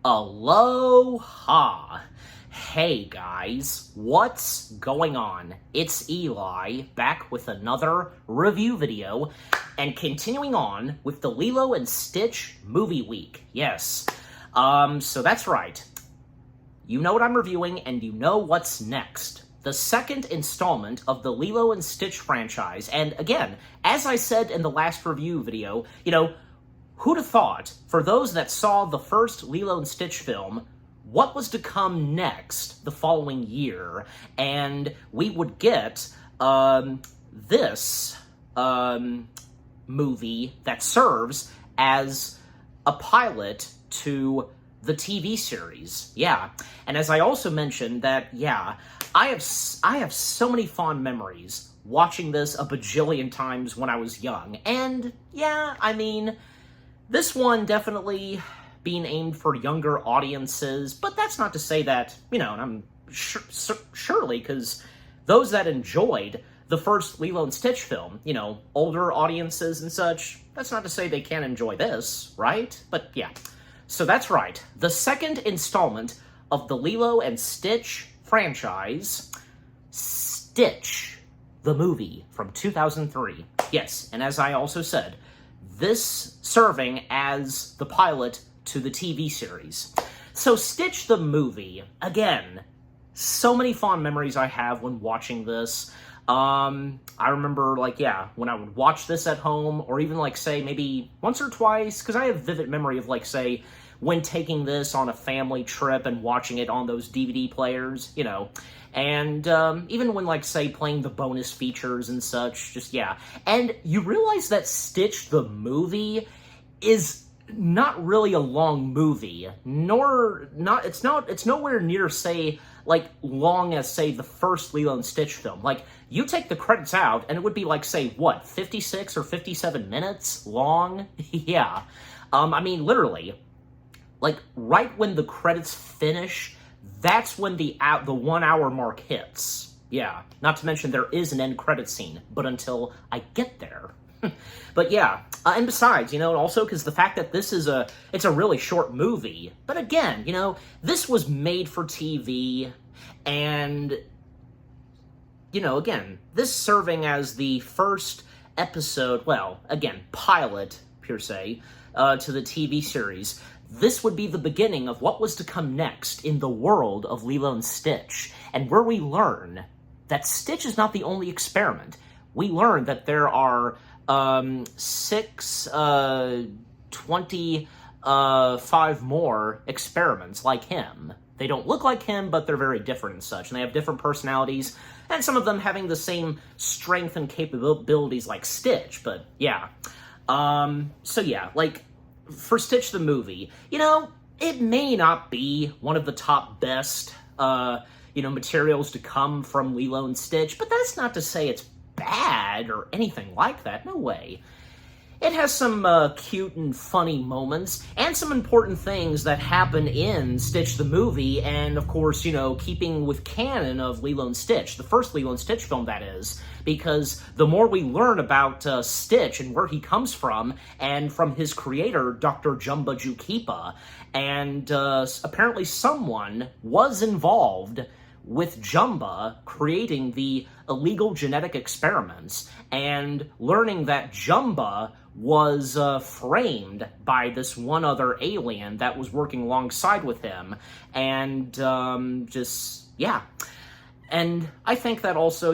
Aloha! Hey guys, what's going on? It's Eli, back with another review video, and continuing on with the Lilo and Stitch movie week. Yes, so that's right. You know what I'm reviewing, and you know what's next. The second installment of the Lilo and Stitch franchise, and again, as I said in the last review video, who'd have thought, for those that saw the first Lilo and Stitch film, what was to come next the following year, and we would get this movie that serves as a pilot to the TV series. Yeah, and as I also mentioned that, I have so many fond memories watching this a bajillion times when I was young, and this one definitely being aimed for younger audiences, but that's not to say that, and I'm surely, because those that enjoyed the first Lilo and Stitch film, older audiences and such, that's not to say they can't enjoy this, right? But yeah, so that's right. The second installment of the Lilo and Stitch franchise, Stitch, the movie from 2003. Yes, and as I also said, this serving as the pilot to the TV series. So Stitch the movie, again, so many fond memories I have when watching this. I remember, when I would watch this at home, or even, say, maybe once or twice, because I have vivid memory of, say, when taking this on a family trip and watching it on those DVD players, and even when, say, playing the bonus features and such, and you realize that Stitch the movie is not really a long movie, it's nowhere near, say, long as, say, the first Lilo and Stitch film. You take the credits out, and it would be, say, 56 or 57 minutes long? Yeah. Literally, right when the credits finish, that's when the 1 hour mark hits. Yeah, not to mention there is an end credit scene, but until I get there. But yeah, and besides, also because the fact that this is it's a really short movie, but again, this was made for TV, and, again, this serving as the first episode, pilot, per se, to the TV series. This would be the beginning of what was to come next in the world of Lilo and Stitch, and where we learn that Stitch is not the only experiment. We learn that there are 25 more experiments like him. They don't look like him, but they're very different and such, and they have different personalities, and some of them having the same strength and capabilities like Stitch, but yeah. For Stitch the movie, it may not be one of the top best, materials to come from Lilo and Stitch, but that's not to say it's bad or anything like that. No way. It has some cute and funny moments, and some important things that happen in Stitch the movie, and of course, keeping with canon of Lilo and Stitch, the first Lilo and Stitch film, that is, because the more we learn about Stitch and where he comes from, and from his creator, Dr. Jumba and apparently someone was involved with Jumba creating the illegal genetic experiments, and learning that Jumba was framed by this one other alien that was working alongside with him, and And I think that also,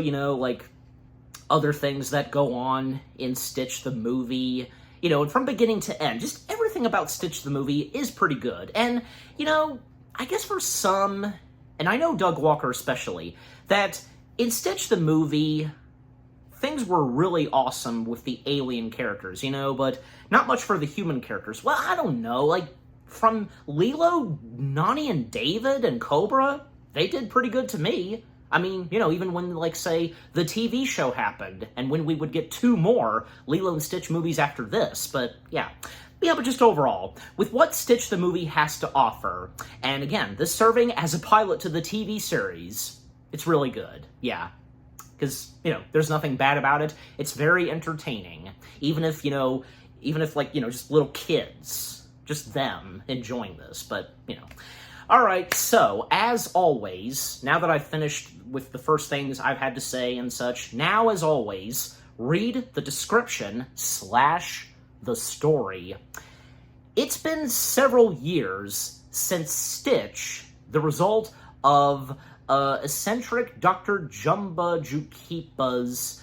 other things that go on in Stitch the movie, and from beginning to end, just everything about Stitch the movie is pretty good. And, I guess for some, and I know Doug Walker especially, that in Stitch the movie, things were really awesome with the alien characters, but not much for the human characters. Well, I don't know, from Lilo, Nani, and David, and Cobra, they did pretty good to me. Even when, say, the TV show happened, and when we would get 2 more Lilo and Stitch movies after this, but yeah. But just overall, with what Stitch the movie has to offer, and again, this serving as a pilot to the TV series, it's really good, yeah. Because, there's nothing bad about it. It's very entertaining, even if, just little kids just them enjoying this, but, you know. Alright, so, as always, now that I've finished with the first things I've had to say and such, now, as always, read the description / the story. It's been several years since Stitch, the result of eccentric Dr. Jumba Jukipa's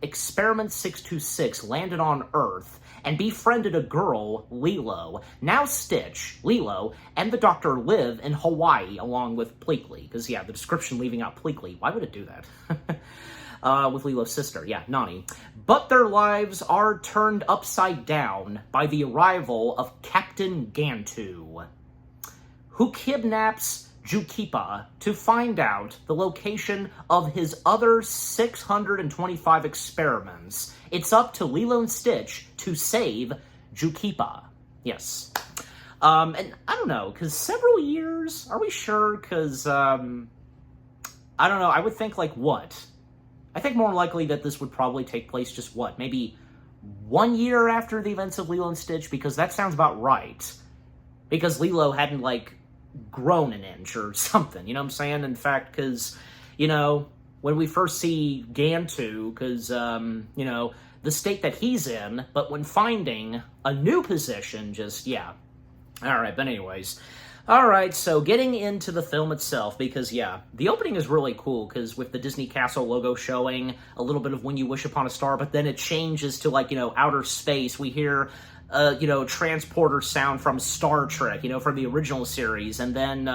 Experiment 626 landed on Earth and befriended a girl, Lilo. Now Stitch, Lilo, and the Doctor live in Hawaii along with Pleakley. Because, yeah, the description leaving out Pleakley. Why would it do that? With Lilo's sister, yeah, Nani. But their lives are turned upside down by the arrival of Captain Gantu, who kidnaps Jukipa to find out the location of his other 625 experiments. It's up to Lilo and Stitch to save Jukipa. Yes. And I don't know, because several years? Are we sure? Because, I don't know, I would think, like, what? I think more likely that this would probably take place just, what, maybe 1 year after the events of Lilo and Stitch? Because that sounds about right. Because Lilo hadn't, like, grown an inch or something, you know what I'm saying? In fact, because, you know, when we first see Gantu, because, you know, the state that he's in, but when finding a new position, just, yeah. Alright, but anyways. Alright, so getting into the film itself, because, yeah, the opening is really cool, because with the Disney Castle logo showing, a little bit of When You Wish Upon a Star, but then it changes to, like, you know, outer space. We hear you know, transporter sound from Star Trek, you know, from the original series. And then,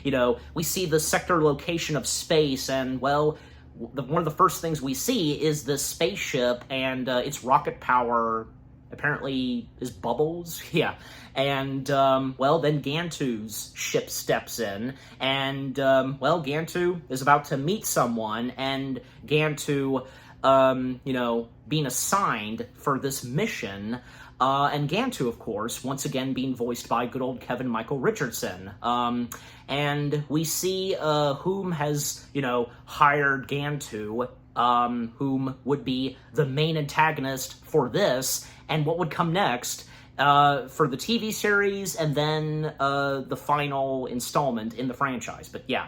you know, we see the sector location of space, and, well, one of the first things we see is this spaceship, and its rocket power apparently is bubbles. Yeah. And, well, then Gantu's ship steps in, and, well, Gantu is about to meet someone, and Gantu, you know, being assigned for this mission. And Gantu, of course, once again being voiced by good old Kevin Michael Richardson. And we see whom has, you know, hired Gantu, whom would be the main antagonist for this, and what would come next for the TV series, and then the final installment in the franchise. But yeah,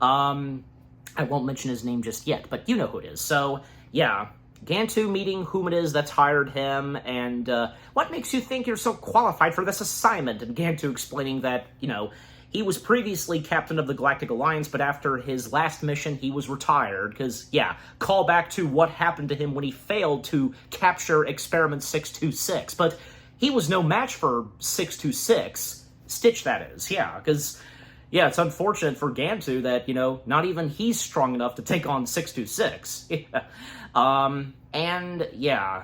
I won't mention his name just yet, but you know who it is. So, yeah. Gantu meeting whom it is that's hired him, and what makes you think you're so qualified for this assignment? And Gantu explaining that, you know, he was previously captain of the Galactic Alliance, but after his last mission, he was retired, because, yeah, call back to what happened to him when he failed to capture Experiment 626, but he was no match for 626, Stitch that is, yeah, because, yeah, it's unfortunate for Gantu that, you know, not even he's strong enough to take on 626, yeah. And, yeah,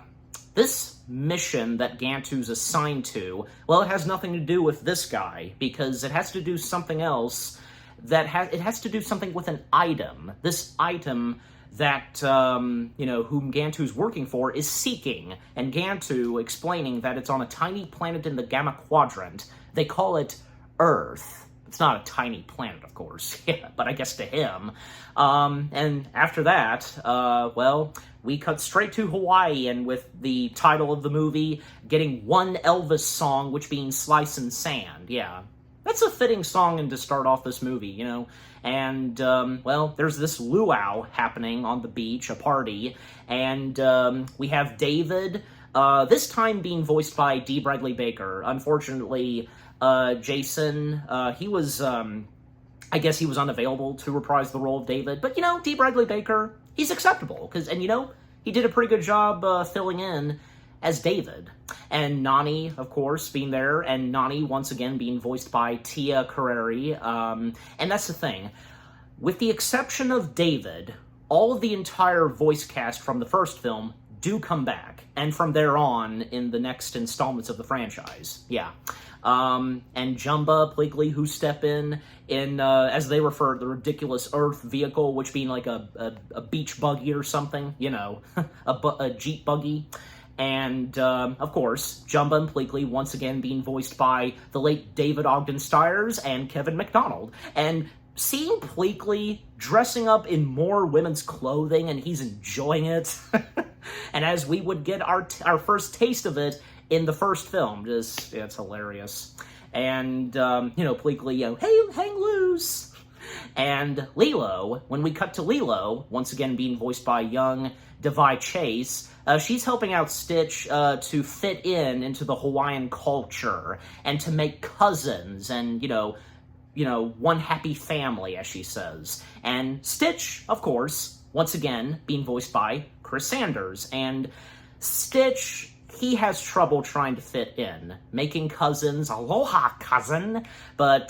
this mission that Gantu's assigned to, well, it has nothing to do with this guy, because it has to do something else it has to do something with an item. This item that, you know, whom Gantu's working for is seeking, and Gantu explaining that it's on a tiny planet in the Gamma Quadrant. They call it Earth. It's not a tiny planet, of course, yeah, but I guess to him. And after that, well, we cut straight to Hawaii, and with the title of the movie getting one Elvis song, which being Slice and Sand, yeah. That's a fitting song to start off this movie, you know? And, well, there's this luau happening on the beach, a party, and we have David, this time being voiced by D. Bradley Baker. Unfortunately, Jason, he was, I guess he was unavailable to reprise the role of David, but, you know, D. Bradley Baker, he's acceptable, and, you know, he did a pretty good job filling in as David. And Nani, of course, being there, and Nani, once again, being voiced by Tia Carrere, and that's the thing. With the exception of David, all of the entire voice cast from the first film do come back, and from there on, in the next installments of the franchise, yeah. And Jumba, Pleakley, who step in, as they refer, the ridiculous Earth vehicle, which being like a beach buggy or something, you know, a Jeep buggy. And, of course, Jumba and Pleakley once again being voiced by the late David Ogden Stiers and Kevin McDonald. And seeing Pleakley dressing up in more women's clothing, and he's enjoying it, and as we would get our first taste of it in the first film. Just, yeah, it's hilarious. And, Pleakley, hey, hang loose. And Lilo, when we cut to Lilo, once again being voiced by young Devi Chase, she's helping out Stitch to fit into the Hawaiian culture and to make cousins and, one happy family, as she says. And Stitch, of course, once again, being voiced by Chris Sanders. And Stitch, he has trouble trying to fit in, making cousins, aloha cousin, but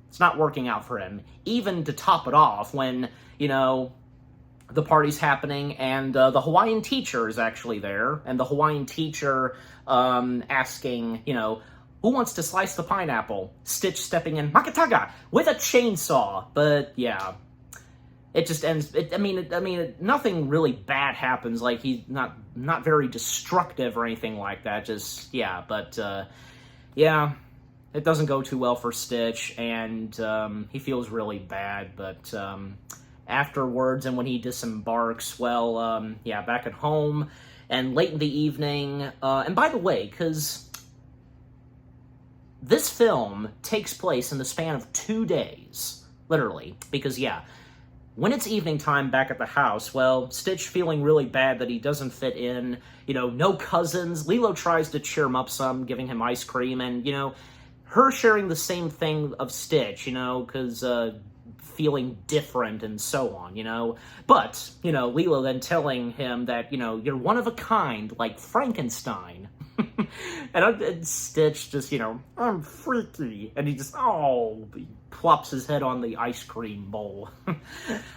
it's not working out for him. Even to top it off, when, the party's happening, and the Hawaiian teacher is actually there, and the Hawaiian teacher asking, who wants to slice the pineapple? Stitch stepping in, makataga, with a chainsaw. But yeah, it just ends. Nothing really bad happens. Like, he's not very destructive or anything like that. Just, yeah, but yeah, it doesn't go too well for Stitch, and he feels really bad. But afterwards, and when he disembarks, back at home, and late in the evening, and by the way, because this film takes place in the span of 2 days, literally, because, when it's evening time back at the house, Stitch feeling really bad that he doesn't fit in, no cousins. Lilo tries to cheer him up some, giving him ice cream, and, her sharing the same thing of Stitch, because, feeling different and so on, But, Lilo then telling him that, you're one of a kind, like Frankenstein. and Stitch just, I'm freaky. And he just, he plops his head on the ice cream bowl.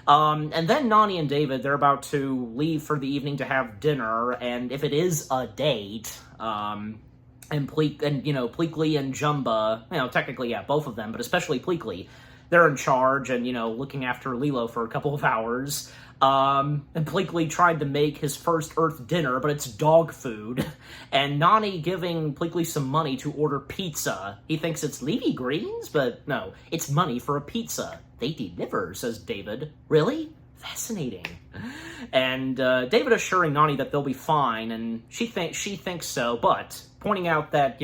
And then Nani and David, they're about to leave for the evening to have dinner, and if it is a date, and Pleakley and Jumba, technically, both of them, but especially Pleakley, they're in charge and, looking after Lilo for a couple of hours. And Pleakley tried to make his first Earth dinner, but it's dog food. And Nani giving Pleakley some money to order pizza. He thinks it's leafy greens, but no, it's money for a pizza. They deliver, says David. Really? Fascinating. And David assuring Nani that they'll be fine, and she thinks so, but pointing out that,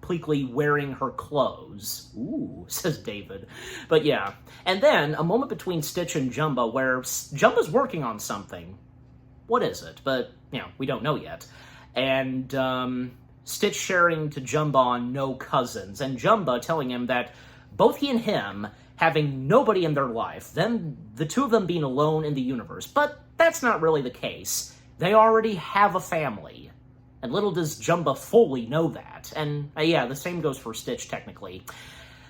Pleakley wearing her clothes. Ooh, says David. But yeah. And then, a moment between Stitch and Jumba where Jumba's working on something. What is it? But, we don't know yet. And Stitch sharing to Jumba on no cousins. And Jumba telling him that both he and him having nobody in their life, then the two of them being alone in the universe. But that's not really the case. They already have a family. And little does Jumba fully know that. And, the same goes for Stitch, technically.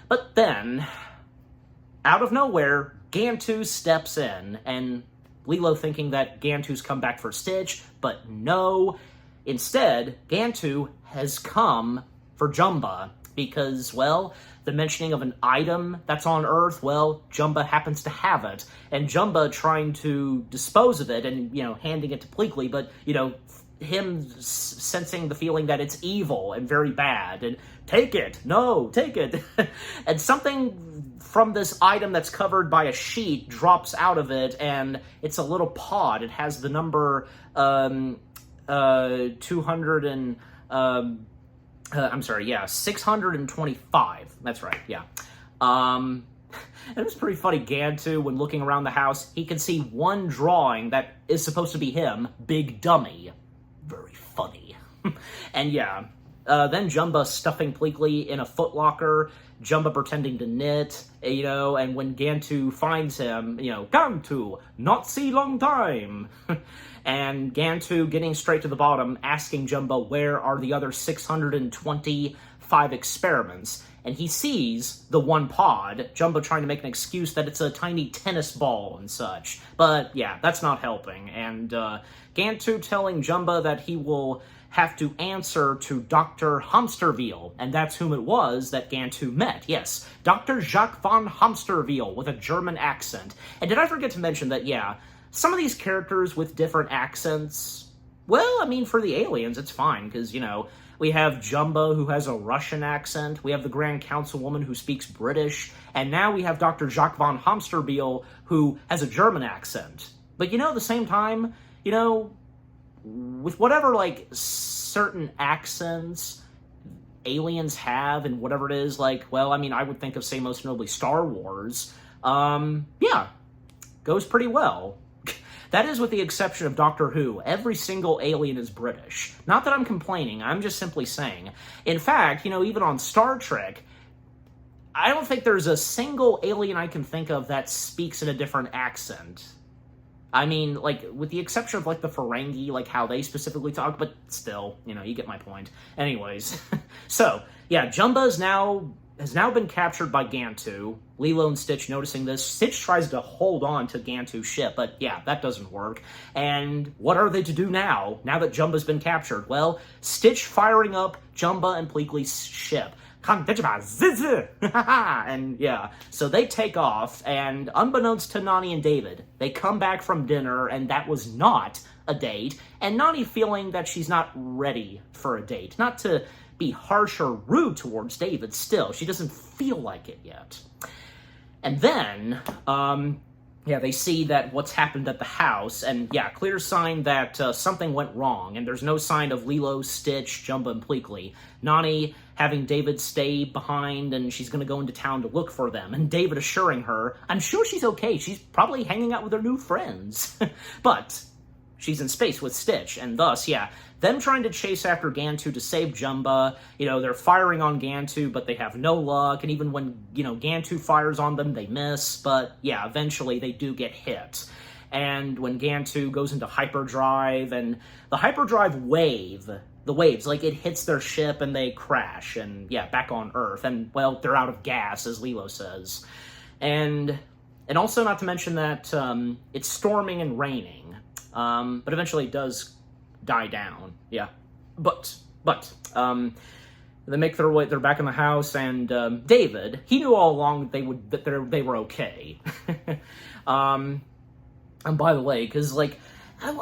But then, out of nowhere, Gantu steps in, and Lilo thinking that Gantu's come back for Stitch, but no. Instead, Gantu has come for Jumba, because, the mentioning of an item that's on Earth, Jumba happens to have it. And Jumba trying to dispose of it and, handing it to Pleakley, but, him sensing the feeling that it's evil and very bad, and take it, and something from this item that's covered by a sheet drops out of it, and it's a little pod. It has the number 625. That's right, yeah. And it was pretty funny, Gantu, when looking around the house, he can see one drawing that is supposed to be him, Big Dummy. Very funny. And then Jumba stuffing Pleakley in a footlocker, Jumba pretending to knit, and when Gantu finds him, Gantu, not see long time. And Gantu getting straight to the bottom, asking Jumba where are the other 625 experiments. And he sees the one pod, Jumba trying to make an excuse that it's a tiny tennis ball and such. But, that's not helping. And Gantu telling Jumba that he will have to answer to Dr. Hamsterville, and that's whom it was that Gantu met. Yes, Dr. Jacques von Hamsterville with a German accent. And did I forget to mention that, some of these characters with different accents, for the aliens, it's fine, because, we have Jumba, who has a Russian accent. We have the Grand Councilwoman, who speaks British. And now we have Dr. Jacques von Hamsterville, who has a German accent. But, at the same time, with whatever, certain accents aliens have and whatever it is, like, well, I mean, I would think of, say, most notably Star Wars, yeah, goes pretty well. That is with the exception of Doctor Who. Every single alien is British. Not that I'm complaining, I'm just simply saying. In fact, you know, even on Star Trek, I don't think there's a single alien I can think of that speaks in a different accent. I mean, like, with the exception of, like, the Ferengi, like, how they specifically talk, but still, you know, you get my point. Anyways, so, yeah, Jumba has now been captured by Gantu. Lilo and Stitch noticing this. Stitch tries to hold on to Gantu's ship, but yeah, that doesn't work. And what are they to do now that Jumba's been captured? Well, Stitch firing up Jumba and Pleakley's ship. And yeah, so they take off, and unbeknownst to Nani and David, they come back from dinner, and that was not a date, and Nani feeling that she's not ready for a date. Not to be harsh or rude towards David, still, she doesn't feel like it yet. And then, yeah, they see that what's happened at the house, and yeah, clear sign that something went wrong, and there's no sign of Lilo, Stitch, Jumba, and Pleakley. Nani having David stay behind, and she's going to go into town to look for them, and David assuring her, I'm sure she's okay, she's probably hanging out with her new friends. But she's in space with Stitch, and thus, yeah, them trying to chase after Gantu to save Jumba, you know, they're firing on Gantu, but they have no luck, and even when, you know, Gantu fires on them, they miss, but yeah, eventually they do get hit. And when Gantu goes into hyperdrive, and the hyperdrive the waves, like, it hits their ship and they crash, and yeah, back on Earth, and, well, they're out of gas, as Lilo says. And also not to mention that it's storming and raining, but eventually it does die down, yeah. But they make their way, they're back in the house, and David, he knew all along that they were okay. And by the way, because, like, I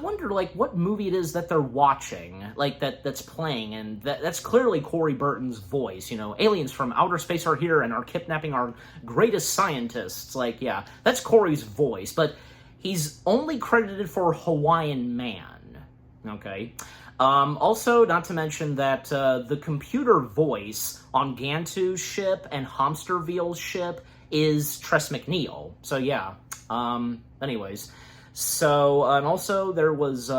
wonder, like, what movie it is that they're watching, like, that's playing, and that's clearly Corey Burton's voice, you know, aliens from outer space are here and are kidnapping our greatest scientists, like, yeah, that's Corey's voice, but he's only credited for Hawaiian Man, okay? Also, not to mention that the computer voice on Gantu's ship and Hamsterville's ship is Tress MacNeille, so yeah, anyways. So, and also there was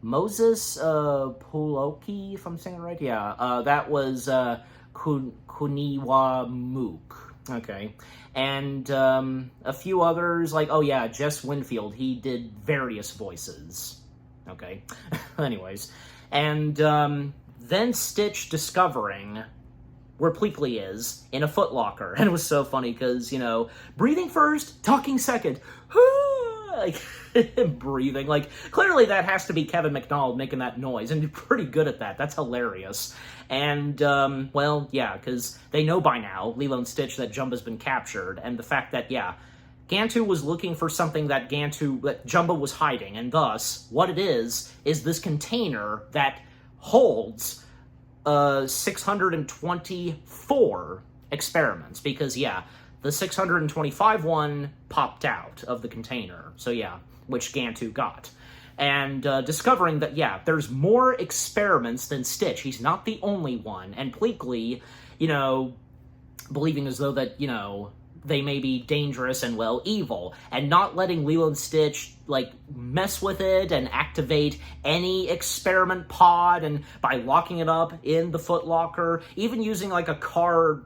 Moses Puloki, if I'm saying it right, yeah, that was Kuniwa Mook, okay, and a few others, like, oh yeah, Jess Winfield, he did various voices, okay, anyways, and then Stitch discovering where Pleakley is in a footlocker, and it was so funny, because, you know, breathing first, talking second, like, breathing, like, clearly that has to be Kevin McDonald making that noise, and you're pretty good at that, that's hilarious. And, well, yeah, because they know by now, Lilo and Stitch, that Jumba's been captured, and the fact that, yeah, Gantu was looking for something that Jumba was hiding, and thus, what it is this container that holds 624 experiments, because, yeah, the 625 one popped out of the container, so yeah, which Gantu got. And discovering that, yeah, there's more experiments than Stitch, he's not the only one, and Pleakley, you know, believing as though that, you know, they may be dangerous and, well, evil, and not letting Lilo and Stitch, like, mess with it and activate any experiment pod, and by locking it up in the footlocker, even using, like, a car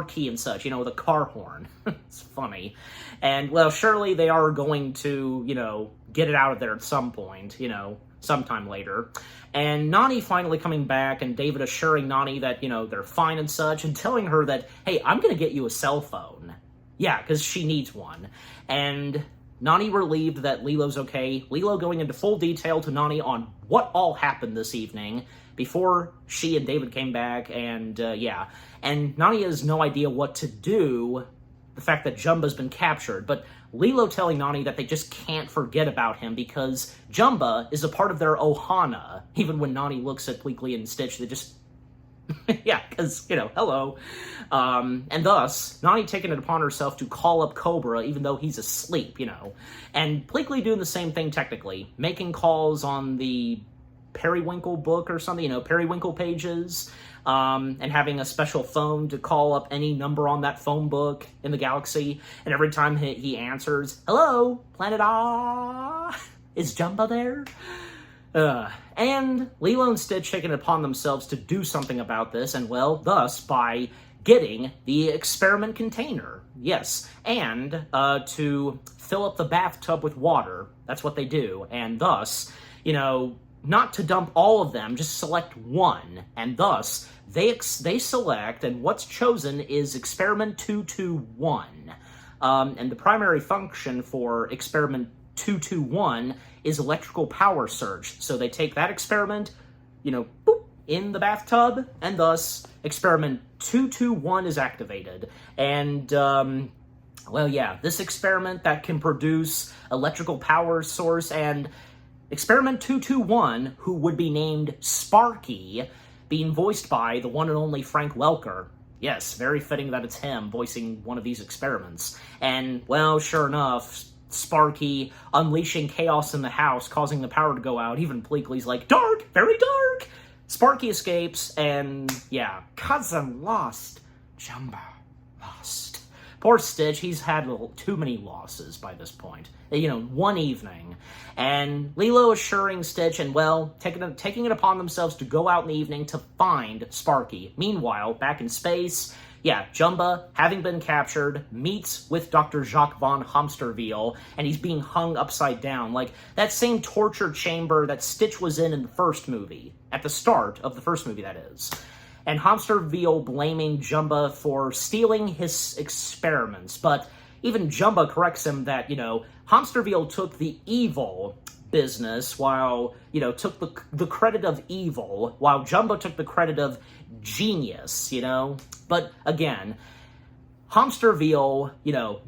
key and such, you know, the car horn. It's funny. And, well, surely they are going to, you know, get it out of there at some point, you know, sometime later. And Nani finally coming back, and David assuring Nani that, you know, they're fine and such, and telling her that, hey, I'm gonna get you a cell phone. Yeah, because she needs one. And Nani relieved that Lilo's okay. Lilo going into full detail to Nani on what all happened this evening before she and David came back, and yeah. And Nani has no idea what to do, the fact that Jumba's been captured, but Lilo telling Nani that they just can't forget about him because Jumba is a part of their ohana. Even when Nani looks at Pleakley and Stitch, they just... yeah, because, you know, hello. And thus, Nani taking it upon herself to call up Cobra even though he's asleep, you know. And Pleakley doing the same thing technically, making calls on the periwinkle book or something, periwinkle pages, and having a special phone to call up any number on that phone book in the galaxy, and every time he answers, "Hello, Planet Ah, is Jumba there?" And Lilo and Stitch taking it upon themselves to do something about this, and well, thus, by getting the experiment container. Yes, and to fill up the bathtub with water. That's what they do, and thus, not to dump all of them, just select one, and thus, they select, and what's chosen is Experiment 221. And the primary function for Experiment 221 is electrical power surge. So they take that experiment, boop, in the bathtub, and thus Experiment 221 is activated. And, well, yeah, this experiment that can produce electrical power source, and Experiment 221, who would be named Sparky, being voiced by the one and only Frank Welker. Yes, very fitting that it's him voicing one of these experiments. And, well, sure enough, Sparky unleashing chaos in the house, causing the power to go out. Even Pleakley's like, "Dark, very dark!" Sparky escapes, and yeah, cousin lost. Jumba lost. Poor Stitch, he's had too many losses by this point. One evening. And Lilo assuring Stitch, and well, taking it upon themselves to go out in the evening to find Sparky. Meanwhile, back in space, yeah, Jumba, having been captured, meets with Dr. Jacques von Hamsterville, and he's being hung upside down, like that same torture chamber that Stitch was in the first movie, at the start of the first movie, that is. And Hamsterville blaming Jumba for stealing his experiments, but even Jumba corrects him that, Hamsterville took the evil business while, took the credit of evil, while Jumba took the credit of genius, But again, Hamsterville,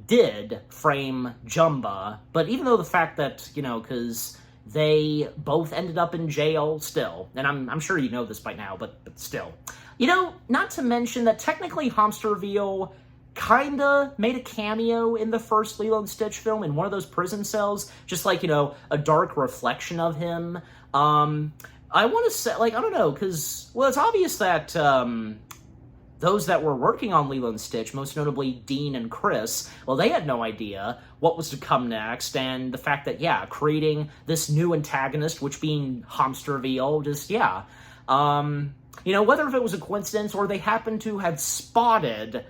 did frame Jumba, but even though the fact that, because they both ended up in jail still, and I'm sure you know this by now, but still. Not to mention that technically Hamsterville kinda made a cameo in the first Lilo and Stitch film in one of those prison cells, just like, a dark reflection of him. I want to say, I don't know, because, well, it's obvious that those that were working on Lilo and Stitch, most notably Dean and Chris, well, they had no idea what was to come next, and the fact that, yeah, creating this new antagonist, which being Hamsterville, just, yeah. Whether if it was a coincidence or they happened to have spotted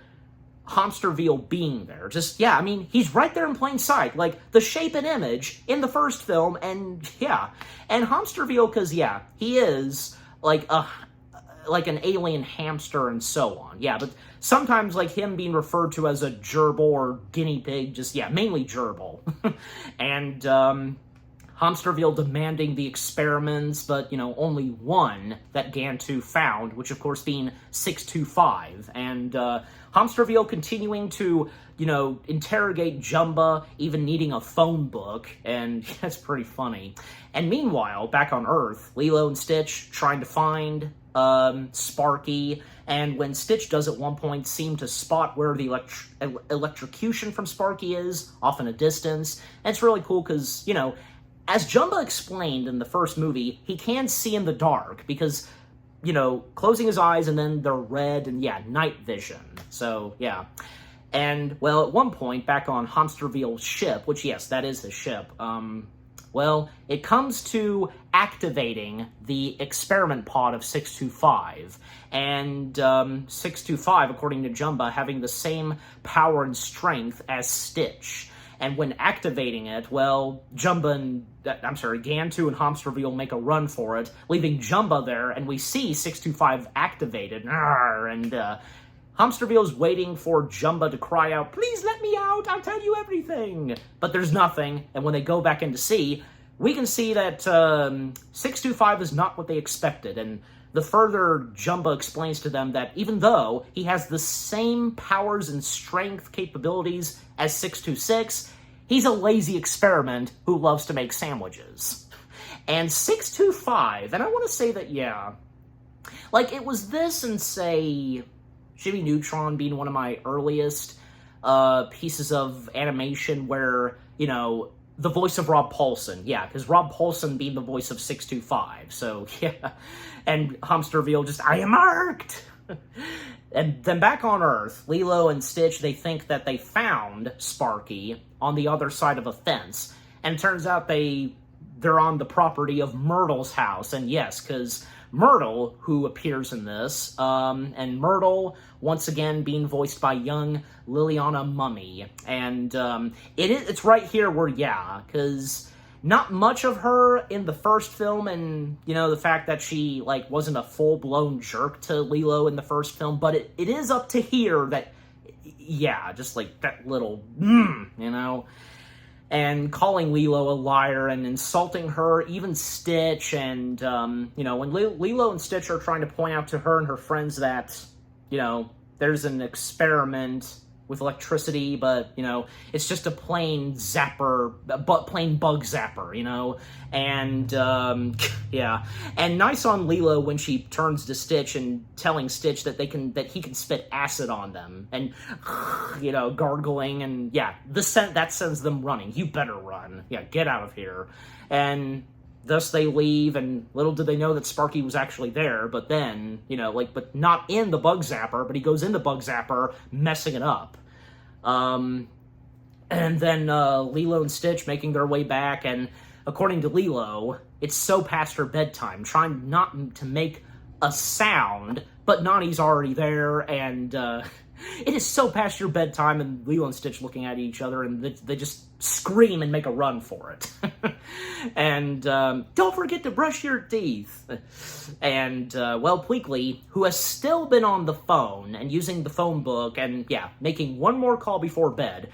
Hamsterville being there. Just, yeah, he's right there in plain sight, like the shape and image in the first film, and yeah. And Hamsterville, because, yeah, he is like an alien hamster and so on. Yeah, but sometimes, him being referred to as a gerbil or guinea pig, just, yeah, mainly gerbil. And, Hamsterville demanding the experiments, but, only one that Gantu found, which, of course, being 625. And, Hamsterville continuing to, interrogate Jumba, even needing a phone book, and that's pretty funny. And meanwhile, back on Earth, Lilo and Stitch trying to find Sparky, and when Stitch does at one point seem to spot where the electrocution from Sparky is, off in a distance, and it's really cool because, as Jumba explained in the first movie, he can see in the dark because, closing his eyes and then they're red and, yeah, night vision. So, yeah. And, well, at one point, back on Hamsterville's ship, which, yes, that is the ship, well, it comes to activating the experiment pod of 625. And 625, according to Jumba, having the same power and strength as Stitch. And when activating it, well, Gantu and Hamsterville make a run for it, leaving Jumba there, and we see 625 activated. And Hamsterville's waiting for Jumba to cry out, "Please let me out, I'll tell you everything." But there's nothing, and when they go back in to see, we can see that 625 is not what they expected, and the further Jumba explains to them that even though he has the same powers and strength capabilities as 626, he's a lazy experiment who loves to make sandwiches. And 625, and I want to say that, yeah, it was this and, say, Jimmy Neutron being one of my earliest pieces of animation where, the voice of Rob Paulsen, yeah, because Rob Paulsen being the voice of 625, so, yeah. And Hamsterville just, I am marked! And then back on Earth, Lilo and Stitch, they think that they found Sparky on the other side of a fence. And it turns out they're on the property of Myrtle's house. And yes, because Myrtle, who appears in this, and Myrtle, once again, being voiced by young Liliana Mummy. And it's right here where, yeah, because not much of her in the first film, and, you know, the fact that she, like, wasn't a full-blown jerk to Lilo in the first film, but it is up to here that, yeah, just, like, that little, you know, and calling Lilo a liar and insulting her, even Stitch, and, you know, when Lilo and Stitch are trying to point out to her and her friends that, you know, there's an experiment with electricity, but, you know, it's just a plain plain bug zapper, you know, and, yeah, and nice on Lilo when she turns to Stitch and telling Stitch that he can spit acid on them, and, you know, gargling, and, yeah, that sends them running. You better run. Yeah, get out of here. And thus they leave, and little did they know that Sparky was actually there, but then, you know, like, but not in the bug zapper, but he goes in the bug zapper, messing it up. And then Lilo and Stitch making their way back, and according to Lilo, it's so past her bedtime, trying not to make a sound, but Nani's already there, and it is so past your bedtime, and Lilo and Stitch looking at each other, and they just scream and make a run for it. And don't forget to brush your teeth. And, well, Pleakley, who has still been on the phone and using the phone book and, yeah, making one more call before bed.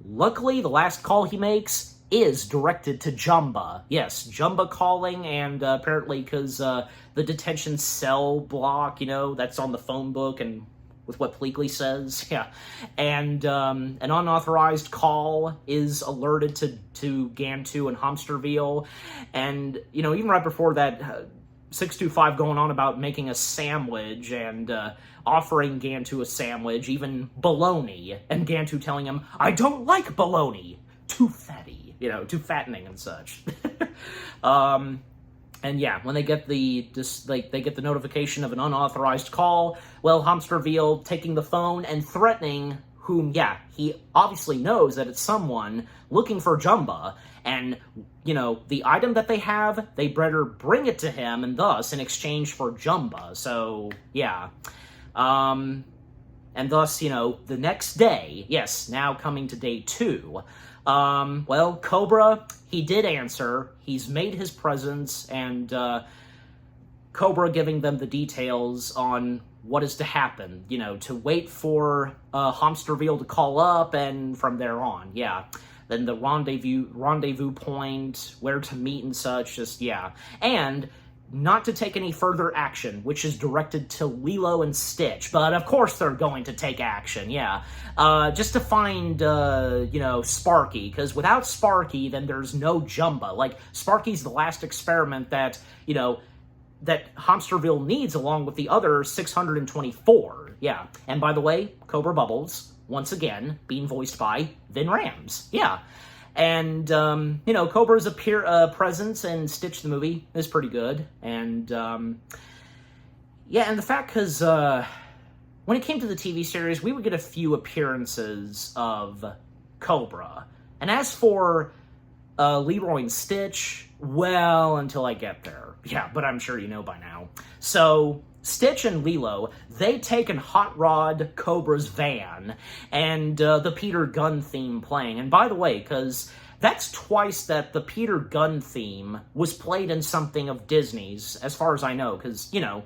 Luckily, the last call he makes is directed to Jumba. Yes, Jumba calling, and apparently because the detention cell block, you know, that's on the phone book, and with what Pleakley says, yeah. And an unauthorized call is alerted to Gantu and Hamsterville. And, you know, even right before that, 625 going on about making a sandwich and offering Gantu a sandwich, even bologna. And Gantu telling him, I don't like bologna. Too fatty, you know, too fattening and such. And yeah, when they get the notification of an unauthorized call, well, Hamsterville taking the phone and threatening whom, yeah, he obviously knows that it's someone looking for Jumba, and, you know, the item that they have, they better bring it to him, and thus, in exchange for Jumba. So, yeah. And thus, you know, the next day, yes, now coming to day 2, well, Cobra, he did answer. He's made his presence, and Cobra giving them the details on what is to happen, you know, to wait for Hamsterville to call up, and from there on, yeah. Then the rendezvous point, where to meet and such, just, yeah. And not to take any further action, which is directed to Lilo and Stitch. But, of course, they're going to take action, yeah. Just to find, you know, Sparky. Because without Sparky, then there's no Jumba. Like, Sparky's the last experiment that, you know, that Hamsterville needs along with the other 624. Yeah. And, by the way, Cobra Bubbles, once again, being voiced by Vin Rams. Yeah. And, you know, Cobra's presence in Stitch the movie is pretty good. And, yeah, and the fact, because when it came to the TV series, we would get a few appearances of Cobra. And as for Leroy and Stitch, well, until I get there. Yeah, but I'm sure you know by now. So Stitch and Lilo, they take and hot rod Cobra's van, and the Peter Gunn theme playing. And by the way, because that's twice that the Peter Gunn theme was played in something of Disney's, as far as I know, because, you know,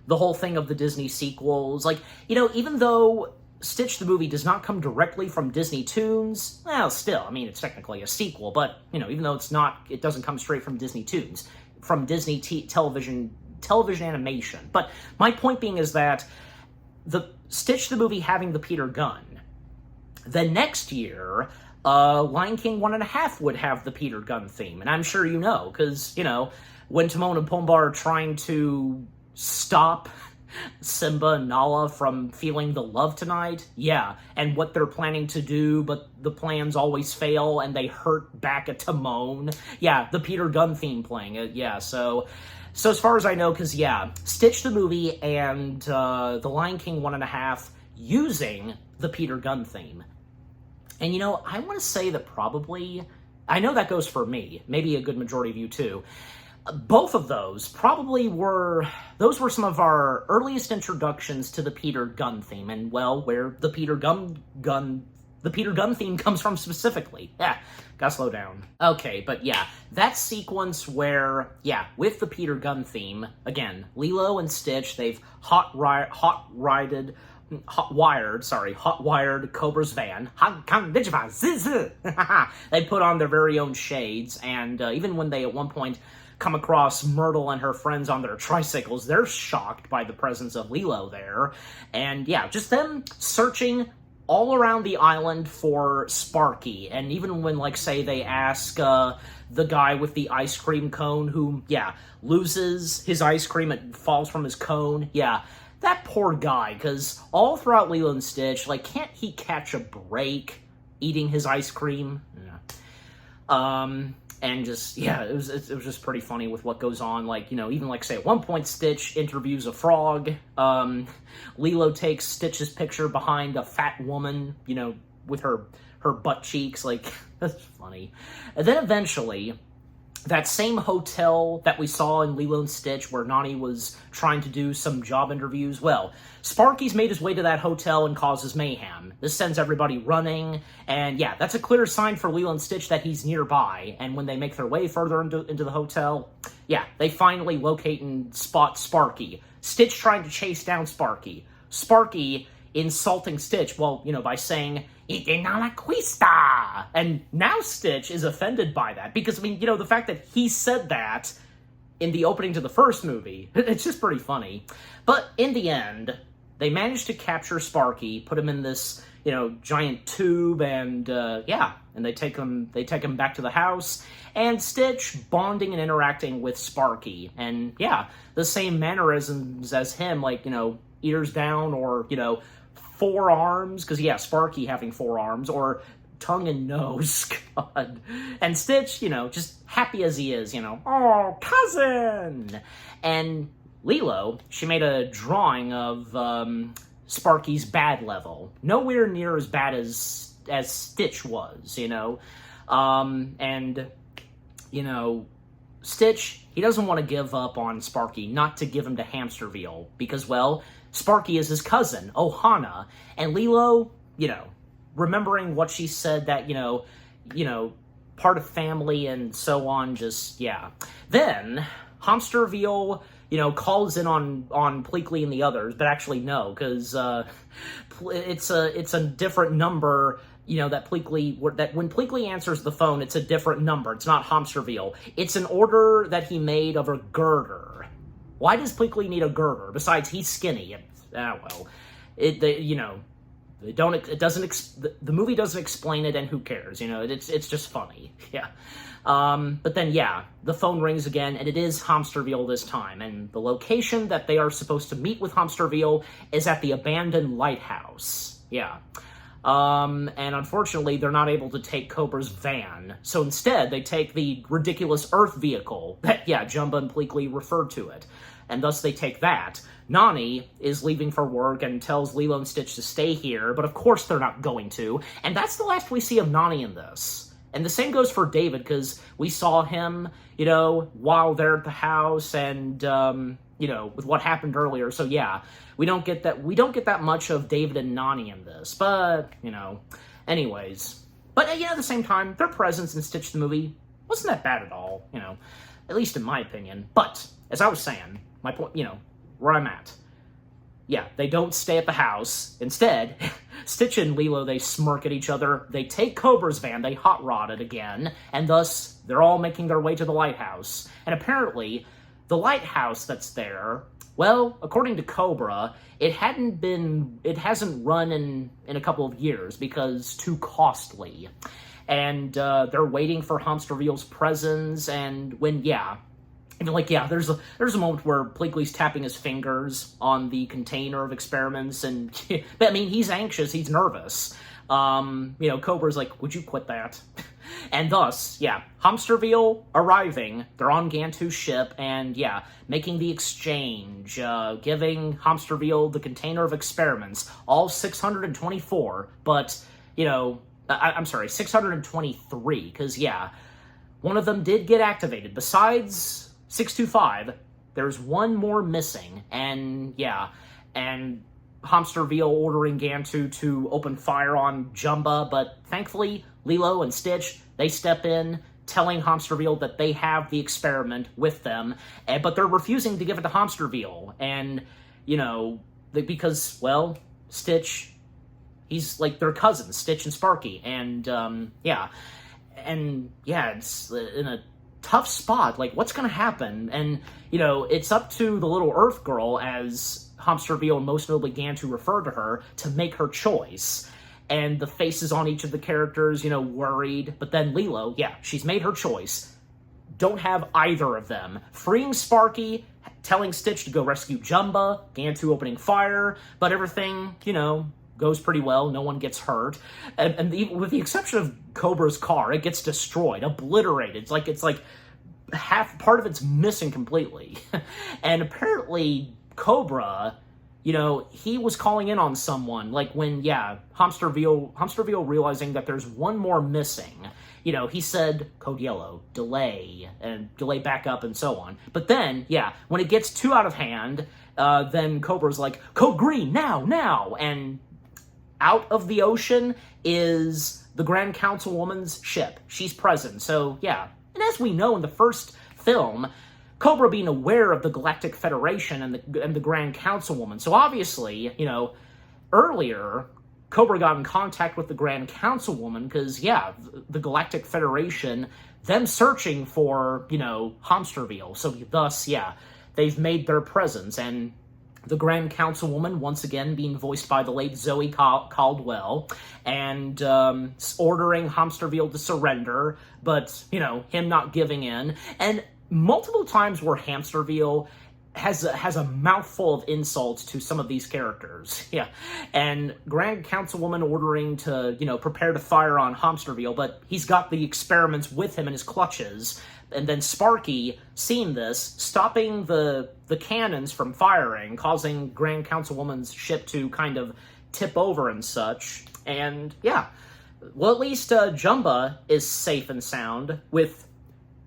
the whole thing of the Disney sequels, like, you know, even though Stitch the movie does not come directly from Disney Toons, well, still, I mean, it's technically a sequel, but, you know, even though it doesn't come straight from Disney Toons, from Disney television animation. But my point being is that the Stitch the movie having the Peter Gunn, the next year, Lion King 1.5 would have the Peter Gunn theme, and I'm sure you know, because, you know, when Timon and Pumbaa are trying to stop Simba and Nala from feeling the love tonight? Yeah, and what they're planning to do, but the plans always fail and they hurt back at Timon. Yeah, the Peter Gunn theme playing it. Yeah, so as far as I know, because yeah, Stitch the movie and The Lion King 1.5 using the Peter Gunn theme. And you know, I want to say that probably, I know that goes for me, maybe a good majority of you too. Both of those probably were some of our earliest introductions to the Peter Gunn theme, and well, where the Peter Gunn theme comes from specifically. Yeah, gotta slow down. Okay, but yeah, that sequence where, yeah, with the Peter Gunn theme, again, Lilo and Stitch, they've hot-wired Cobra's van. They put on their very own shades, and even when they at one point come across Myrtle and her friends on their tricycles, they're shocked by the presence of Lilo there. And yeah, just them searching all around the island for Sparky. And even when, like, say, they ask the guy with the ice cream cone who, yeah, loses his ice cream, it falls from his cone. Yeah, that poor guy, because all throughout Lilo and Stitch, like, can't he catch a break eating his ice cream? Yeah. And just, yeah, it was just pretty funny with what goes on. Like, you know, even like, say, at one point, Stitch interviews a frog. Lilo takes Stitch's picture behind a fat woman, you know, with her butt cheeks. Like, that's funny. And then eventually, that same hotel that we saw in Lilo and Stitch where Nani was trying to do some job interviews, well, Sparky's made his way to that hotel and causes mayhem. This sends everybody running, and yeah, that's a clear sign for Lilo and Stitch that he's nearby, and when they make their way further into the hotel, yeah, they finally locate and spot Sparky. Stitch trying to chase down Sparky. Sparky insulting Stitch, well, you know, by saying, "Ite na la quista!" And now Stitch is offended by that, because, I mean, you know, the fact that he said that in the opening to the first movie, it's just pretty funny. But in the end, they managed to capture Sparky, put him in this, you know, giant tube, and, yeah, and they take him back to the house, and Stitch bonding and interacting with Sparky, and, yeah, the same mannerisms as him, like, you know, ears down, or, you know, forearms, because, yeah, Sparky having forearms, or tongue and nose, God. And Stitch, you know, just happy as he is, you know, oh, cousin! And Lilo, she made a drawing of Sparky's bad level. Nowhere near as bad as Stitch was, you know. And, you know, Stitch, he doesn't want to give up on Sparky, not to give him to Hamsterville, because, well, Sparky is his cousin, Ohana, and Lilo, you know, remembering what she said, that, you know, part of family and so on, just, yeah. Then, Hamsterville, you know, calls in on Pleakley and the others, but actually no, because it's a different number, you know, that when Pleakley answers the phone, it's a different number. It's not Hamsterville. It's an order that he made of a girder. Why does Pleakley need a girder? Besides, he's skinny. Well, the movie doesn't explain it, and who cares? You know, it's just funny. Yeah. But then, yeah, the phone rings again, and it is Hamsterville this time, and the location that they are supposed to meet with Hamsterville is at the abandoned lighthouse. Yeah. And unfortunately, they're not able to take Cobra's van, so instead, they take the ridiculous Earth vehicle that, yeah, Jumba and Pleakley referred to it, and thus they take that. Nani is leaving for work and tells Lilo and Stitch to stay here, but of course they're not going to, and that's the last we see of Nani in this. And the same goes for David, because we saw him, you know, while they're at the house, and, you know, with what happened earlier, so yeah, we don't get that much of David and Nani in this, but, you know, anyways. But, yeah, at the same time, their presence in Stitch the movie wasn't that bad at all, you know, at least in my opinion. But, as I was saying, my point, you know, where I'm at, yeah, they don't stay at the house. Instead, Stitch and Lilo, they smirk at each other, they take Cobra's van, they hot rod it again, and thus, they're all making their way to the lighthouse. And apparently, the lighthouse that's there, well, according to Cobra, it hasn't run in a couple of years because too costly. And they're waiting for Hamsterville's presence, and when, yeah, And like, yeah, there's a moment where Pleakley's tapping his fingers on the container of experiments, and I mean, he's anxious, he's nervous. Cobra's like, would you quit that? And thus, yeah, Hamsterville arriving, they're on Gantu's ship, and yeah, making the exchange, giving Hamsterville the container of experiments, all 624, but, I'm sorry, 623, because, yeah, one of them did get activated. Besides 625, there's one more missing, and yeah, and Hamsterville ordering Gantu to open fire on Jumba, but thankfully, Lilo and Stitch, they step in, telling Hamsterville that they have the experiment with them, but they're refusing to give it to Hamsterville, and, because, well, Stitch, he's like their cousins, Stitch and Sparky, and, it's in a tough spot, like, what's gonna happen? And, it's up to the little Earth girl, as Hamsterville and most notably Gantu refer to her, to make her choice. And the faces on each of the characters, worried. But then Lilo, yeah, she's made her choice. Don't have either of them. Freeing Sparky, telling Stitch to go rescue Jumba, Gantu opening fire, but everything, goes pretty well. No one gets hurt. And with the exception of Cobra's car, it gets destroyed, obliterated. It's like half, part of it's missing completely. And apparently Cobra, he was calling in on someone, like when, yeah, Hamsterville realizing that there's one more missing, he said, code yellow, delay, and delay back up, and so on. But then, yeah, when it gets too out of hand, then Cobra's like, code green, now, and out of the ocean is the Grand Councilwoman's ship. She's present, so, yeah. And as we know in the first film, Cobra being aware of the Galactic Federation and the Grand Councilwoman. So obviously, earlier, Cobra got in contact with the Grand Councilwoman because, yeah, the Galactic Federation, them searching for, Hamsterville. So thus, yeah, they've made their presence. And the Grand Councilwoman, once again, being voiced by the late Zoe Caldwell, and ordering Hamsterville to surrender, but, him not giving in. And multiple times where Hamsterville has a mouthful of insults to some of these characters. Yeah. And Grand Councilwoman ordering to, prepare to fire on Hamsterville, but he's got the experiments with him in his clutches. And then Sparky, seeing this, stopping the cannons from firing, causing Grand Councilwoman's ship to kind of tip over and such. And, yeah. Well, at least Jumba is safe and sound with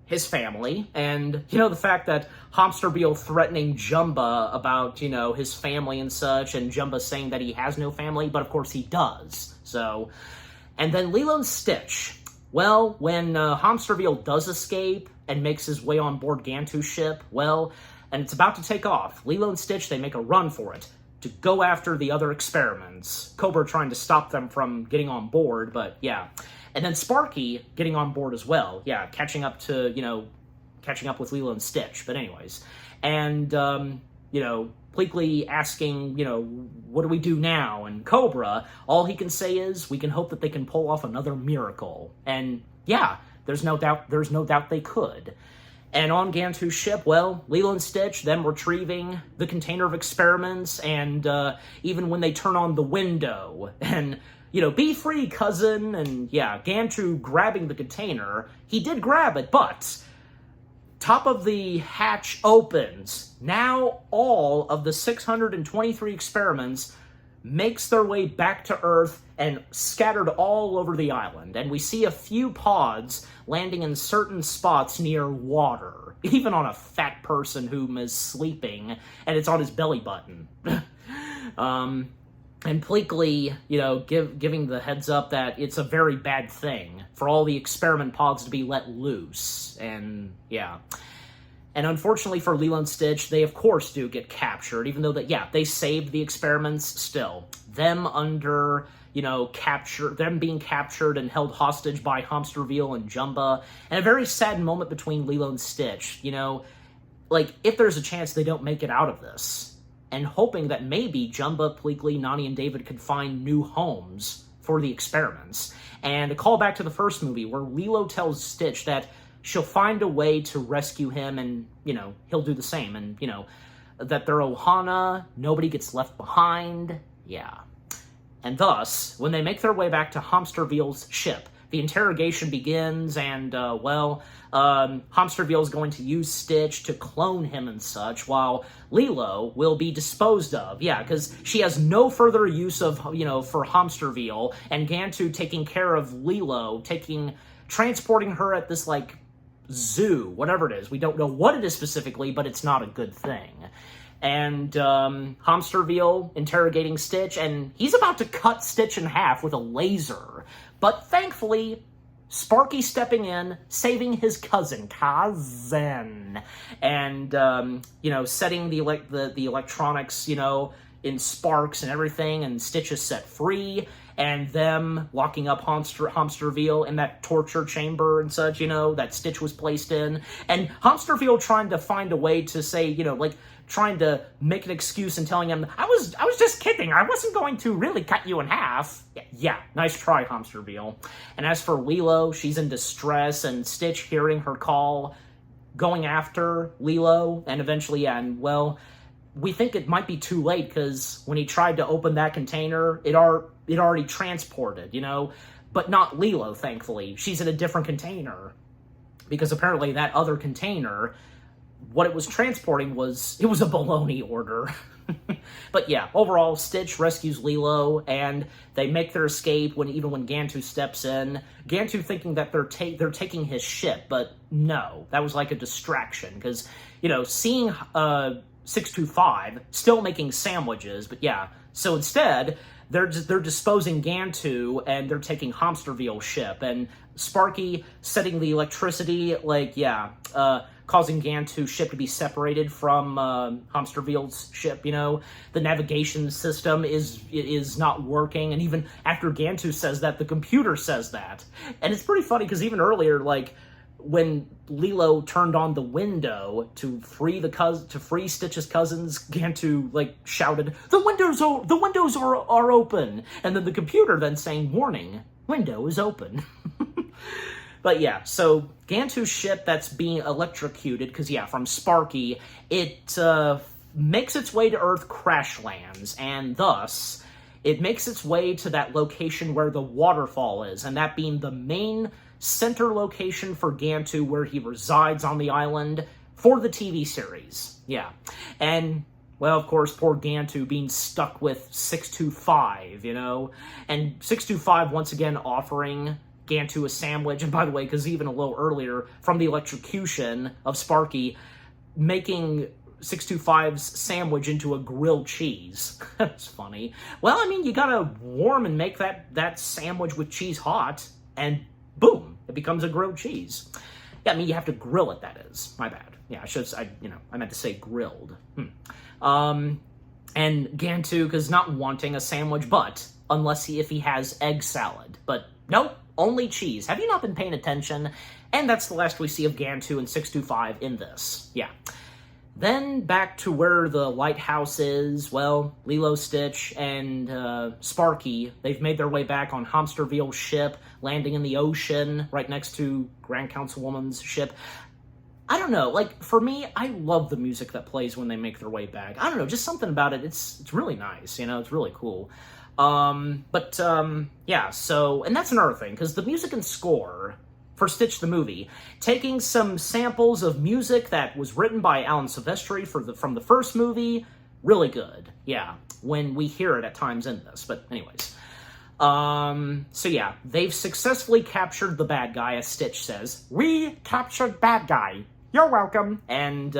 his family, and, the fact that Hamsterville threatening Jumba about, his family and such, and Jumba saying that he has no family, but of course he does, so. And then Lilo and Stitch. Well, when Hamsterville does escape and makes his way on board Gantu's ship, well, and it's about to take off, Lilo and Stitch, they make a run for it, to go after the other experiments. Cobra trying to stop them from getting on board, but yeah. And then Sparky getting on board as well. Yeah, catching up with Lilo and Stitch. But anyways. And, Pleakley asking, what do we do now? And Cobra, all he can say is, we can hope that they can pull off another miracle. And, yeah, there's no doubt they could. And on Gantu's ship, well, Lilo and Stitch, them retrieving the container of experiments, and even when they turn on the window, and, be free, cousin, and, yeah, Gantu grabbing the container. He did grab it, but top of the hatch opens. Now all of the 623 experiments makes their way back to Earth and scattered all over the island. And we see a few pods landing in certain spots near water, even on a fat person whom is sleeping, and it's on his belly button. And Pleakley, giving the heads up that it's a very bad thing for all the experiment pods to be let loose. And, yeah. And unfortunately for Lilo and Stitch, they of course do get captured, even though they saved the experiments still. Them under, them being captured and held hostage by Hamsterville and Jumba, and a very sad moment between Lilo and Stitch, if there's a chance they don't make it out of this. And hoping that maybe Jumba, Pleakley, Nani, and David could find new homes for the experiments. And a callback to the first movie, where Lilo tells Stitch that she'll find a way to rescue him, and, he'll do the same. And, that they're Ohana, nobody gets left behind. Yeah. And thus, when they make their way back to Hamsterville's ship, the interrogation begins, and, Hamsterville is going to use Stitch to clone him and such, while Lilo will be disposed of. Yeah, because she has no further use of, for Hamsterville, and Gantu taking care of Lilo, transporting her at this, zoo, whatever it is. We don't know what it is specifically, but it's not a good thing. And Hamsterville interrogating Stitch, and he's about to cut Stitch in half with a laser. But thankfully, Sparky stepping in, saving his cousin, and, setting the electronics, in sparks and everything, and Stitch is set free, and them locking up Hamsterville in that torture chamber and such, that Stitch was placed in, and Hamsterville trying to find a way to say, trying to make an excuse and telling him, I was just kidding, I wasn't going to really cut you in half. Yeah, nice try, Hamsterville. And as for Lilo, she's in distress, and Stitch hearing her call, going after Lilo, and eventually, we think it might be too late, because when he tried to open that container, it already transported, but not Lilo, thankfully. She's in a different container, because apparently that other container, what it was transporting was a baloney order. But yeah, overall, Stitch rescues Lilo, and they make their escape when Gantu steps in. Gantu thinking that they're taking his ship, but no, that was like a distraction, because, seeing 625 still making sandwiches, but yeah, so instead, they're disposing Gantu, and they're taking Hamsterville's ship, and Sparky setting the electricity, causing Gantu's ship to be separated from Hamsterville's ship, The navigation system is not working, and even after Gantu says that, the computer says that. And it's pretty funny, because even earlier, when Lilo turned on the window to free Stitch's cousins, Gantu shouted, "The windows are open," and then the computer then saying, "Warning, window is open." But yeah, so Gantu's ship that's being electrocuted, because from Sparky, it makes its way to Earth, crash lands, and thus it makes its way to that location where the waterfall is, and that being the main center location for Gantu, where he resides on the island for the TV series. Yeah. And, of course, poor Gantu being stuck with 625, And 625 once again offering Gantu a sandwich. And by the way, because even a little earlier, from the electrocution of Sparky, making 625's sandwich into a grilled cheese. That's funny. Well, you gotta warm and make that sandwich with cheese hot, and boom, it becomes a grilled cheese. Yeah, you have to grill it, that is. My bad. Yeah, I meant to say grilled. And Gantu, because not wanting a sandwich, but if he has egg salad. But nope, only cheese. Have you not been paying attention? And that's the last we see of Gantu and 625 in this. Yeah. Then back to where the lighthouse is. Lilo, Stitch, and Sparky, they've made their way back on Hamsterville's ship, landing in the ocean right next to Grand Councilwoman's ship. I don't know, for me, I love the music that plays when they make their way back. I don't know, just something about it, it's really nice, it's really cool. Yeah, so, and that's another thing, because the music and score for Stitch the movie, taking some samples of music that was written by Alan Silvestri from the first movie, really good, yeah, when we hear it at times in this, but anyways. So yeah, they've successfully captured the bad guy, as Stitch says. "We captured bad guy. You're welcome." And,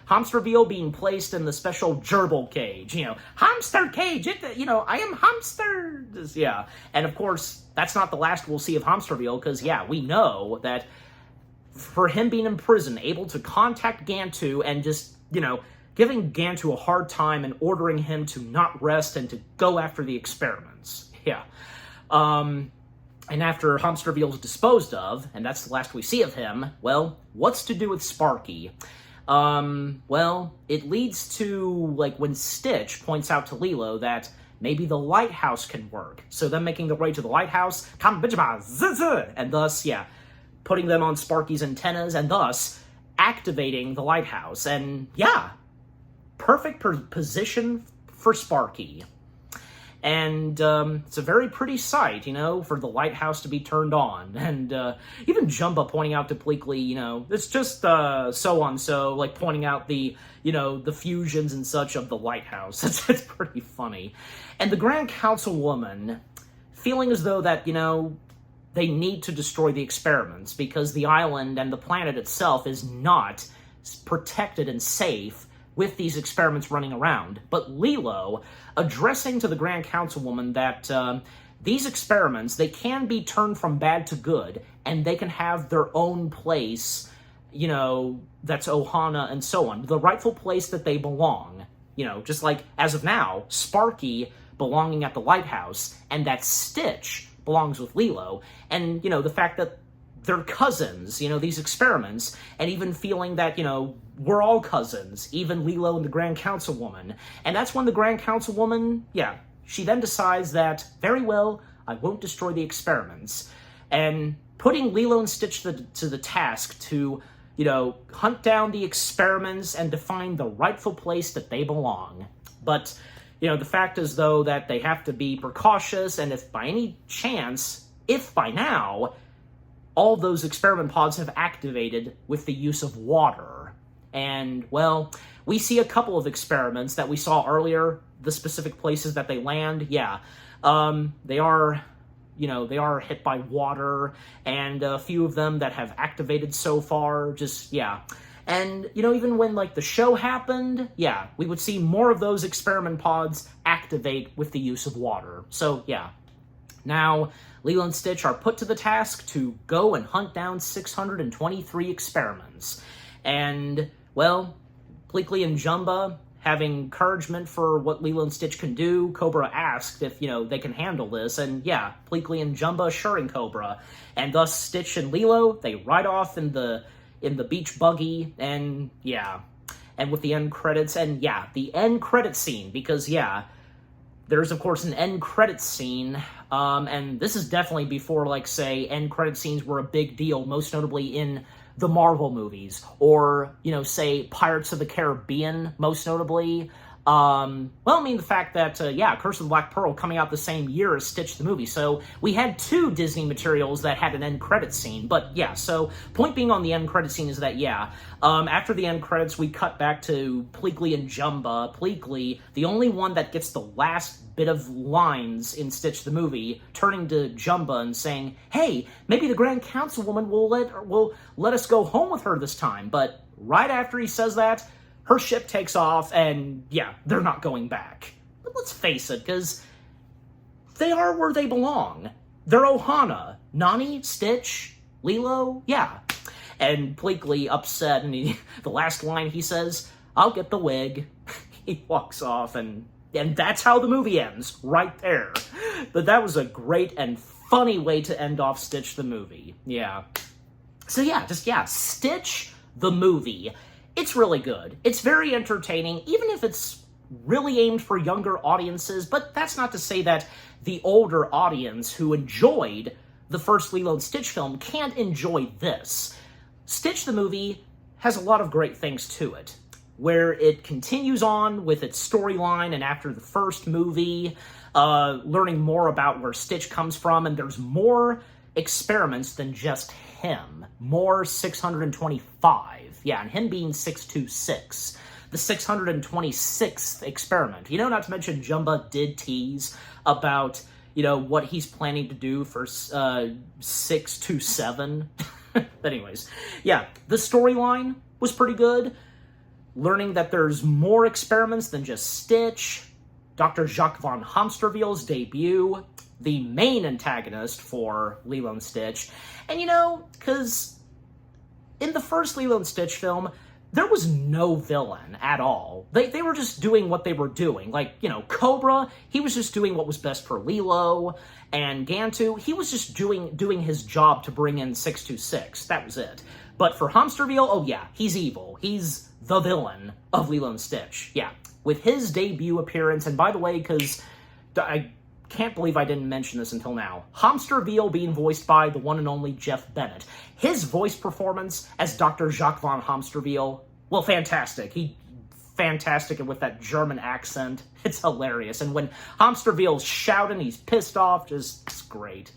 Hamsterville being placed in the special gerbil cage. Hamster cage, I am hamster. Yeah. And of course, that's not the last we'll see of Hamsterville, because, we know that for him being in prison, able to contact Gantu and just, giving Gantu a hard time and ordering him to not rest and to go after the experiments. Yeah. And after Hamsterville's disposed of, and that's the last we see of him, what's to do with Sparky? It leads to, when Stitch points out to Lilo that maybe the lighthouse can work. So them making their way to the lighthouse, and thus, putting them on Sparky's antennas, and thus activating the lighthouse. And yeah, perfect position for Sparky. And it's a very pretty sight, you know, for the lighthouse to be turned on. And even Jumba pointing out to Pleakley, you know, it's just so-on-so, like pointing out the, you know, the fusions and such of the lighthouse. It's pretty funny. And the Grand Councilwoman feeling as though that, you know, they need to destroy the experiments because the island and the planet itself is not protected and safe with these experiments running around. But Lilo, addressing to the Grand Councilwoman that these experiments, they can be turned from bad to good, and they can have their own place, you know, that's Ohana and so on, the rightful place that they belong. You know, just like, as of now, Sparky belonging at the lighthouse, and that Stitch belongs with Lilo, and, you know, the fact that they're cousins, you know, these experiments, and even feeling that, you know, we're all cousins, even Lilo and the Grand Councilwoman. And that's when the Grand Councilwoman, yeah, she then decides that, very well, I won't destroy the experiments. And putting Lilo and Stitch to the task to, you know, hunt down the experiments and to find the rightful place that they belong. But, you know, the fact is, though, that they have to be precautious, and if by any chance, if by now, all those experiment pods have activated with the use of water. And, well, we see a couple of experiments that we saw earlier, the specific places that they land, yeah. They are, you know, they are hit by water, and a few of them that have activated so far, just, yeah. And, you know, even when, like, the show happened, yeah, we would see more of those experiment pods activate with the use of water. So, yeah. Now, Lilo and Stitch are put to the task to go and hunt down 623 experiments. And, well, Pleakley and Jumba, having encouragement for what Lilo and Stitch can do, Cobra asked if, you know, they can handle this. And, yeah, Pleakley and Jumba assuring Cobra. And thus, Stitch and Lilo, they ride off in the beach buggy, and, yeah. And with the end credits, and, yeah, the end credit scene, because, yeah, there's, of course, an end credits scene, and this is definitely before, like, say, end credit scenes were a big deal, most notably in the Marvel movies, or, you know, say, Pirates of the Caribbean, most notably. Well, I mean, the fact that, yeah, Curse of the Black Pearl coming out the same year as Stitch the movie, so we had two Disney materials that had an end credit scene, but, yeah, so, point being on the end credit scene is that, yeah, after the end credits, we cut back to Pleakley and Jumba. Pleakley, the only one that gets the last bit of lines in Stitch the movie, turning to Jumba and saying, hey, maybe the Grand Councilwoman will let us go home with her this time, but right after he says that, her ship takes off, and, yeah, they're not going back. But let's face it, because they are where they belong. They're Ohana. Nani, Stitch, Lilo, yeah. And Pleakley, upset, and the last line he says, I'll get the wig. He walks off, and that's how the movie ends, right there. But that was a great and funny way to end off Stitch the movie, yeah. So, yeah, Stitch the movie. It's really good. It's very entertaining, even if it's really aimed for younger audiences, but that's not to say that the older audience who enjoyed the first Lilo and Stitch film can't enjoy this. Stitch the movie has a lot of great things to it, where it continues on with its storyline, and after the first movie, learning more about where Stitch comes from, and there's more experiments than just him. More 625. Yeah, and him being 626. The 626th experiment. You know, not to mention Jumba did tease about, you know, what he's planning to do for 627. But anyways, yeah, the storyline was pretty good. Learning that there's more experiments than just Stitch. Dr. Jacques von Hamsterville's debut. The main antagonist for Lilo and Stitch. And, you know, because in the first Lilo and Stitch film, there was no villain at all. They were just doing what they were doing. Like, you know, Cobra, he was just doing what was best for Lilo, and Gantu, he was just doing his job to bring in 626. That was it. But for Hamsterville, oh yeah, he's evil. He's the villain of Lilo and Stitch. Yeah, with his debut appearance, and by the way, because I can't believe I didn't mention this until now. Hamsterville being voiced by the one and only Jeff Bennett. His voice performance as Dr. Jacques von Hamsterville, well, fantastic. Fantastic, and with that German accent, it's hilarious. And when Hamsterville's shouting, he's pissed off, it's great.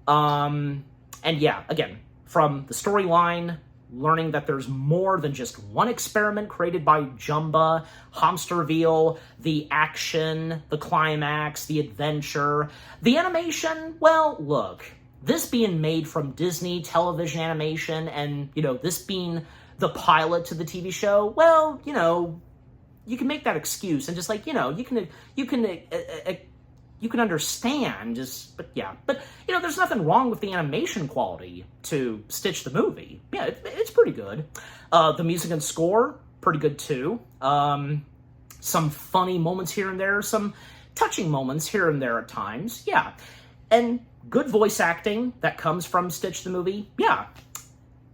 And yeah, again, from the storyline, learning that there's more than just one experiment created by Jumba, Hamsterville, the action, the climax, the adventure, the animation, well, look, this being made from Disney television animation and, this being the pilot to the TV show, well, you can make that excuse and just you can understand, but there's nothing wrong with the animation quality to Stitch the movie. Yeah, it's pretty good. The music and score, pretty good too. Some funny moments here and there, some touching moments here and there at times, yeah. And good voice acting that comes from Stitch the movie, yeah.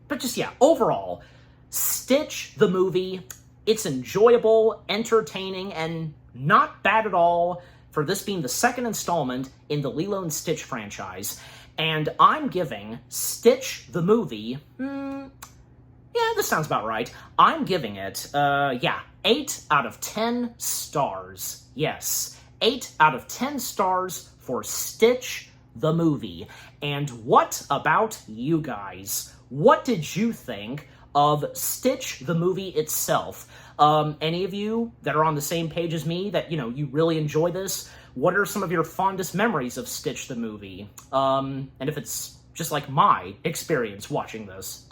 But overall, Stitch the movie, it's enjoyable, entertaining, and not bad at all for this being the second installment in the Lilo and Stitch franchise. And I'm giving Stitch the movie, this sounds about right. I'm giving it, 8 out of 10 stars. Yes, 8 out of 10 stars for Stitch the movie. And what about you guys? What did you think of Stitch the movie itself? Any of you that are on the same page as me that, you really enjoy this, what are some of your fondest memories of Stitch the movie? And if it's just like my experience watching this,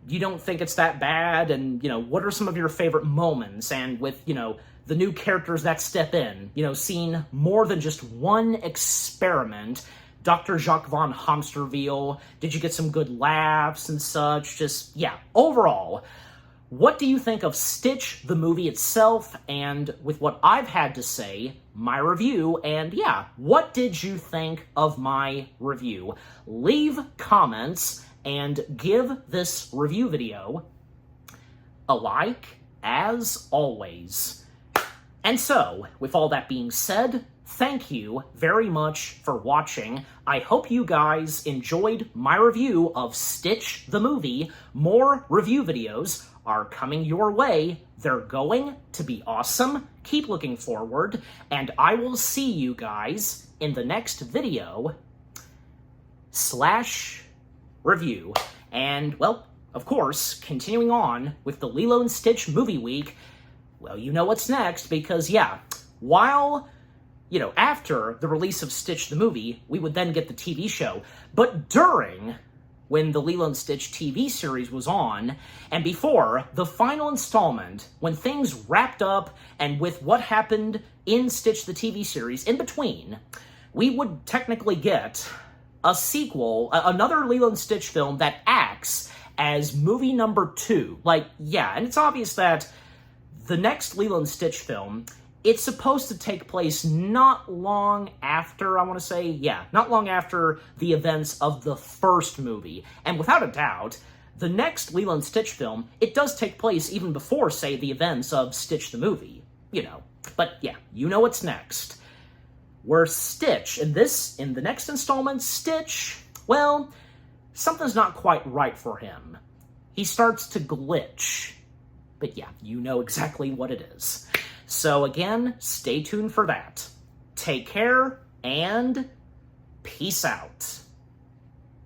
you don't think it's that bad? And, what are some of your favorite moments? And with, the new characters that step in, seeing more than just one experiment, Dr. Jacques von Hamsterville, did you get some good laughs and such? Overall, what do you think of Stitch the movie itself? And with what I've had to say, my review, and what did you think of my review? Leave comments and give this review video a like, as always. And so, with all that being said, thank you very much for watching. I hope you guys enjoyed my review of Stitch the movie. More review videos are coming your way. They're going to be awesome. Keep looking forward, and I will see you guys in the next video / review. And, well, of course, continuing on with the Lilo and Stitch movie week, well, you know what's next, because, while, after the release of Stitch the movie, we would then get the TV show, but during, when the Lilo and Stitch TV series was on, and before the final installment, when things wrapped up, and with what happened in Stitch the TV series in between, we would technically get a sequel, another Lilo and Stitch film that acts as movie number 2. And it's obvious that the next Lilo and Stitch film, it's supposed to take place not long after, not long after the events of the first movie. And without a doubt, the next Lilo and Stitch film, it does take place even before, say, the events of Stitch the movie. But you know what's next. Where Stitch, in the next installment, Stitch, well, something's not quite right for him. He starts to glitch. But you know exactly what it is. So again, stay tuned for that. Take care, and peace out.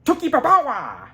Tuki Babawa!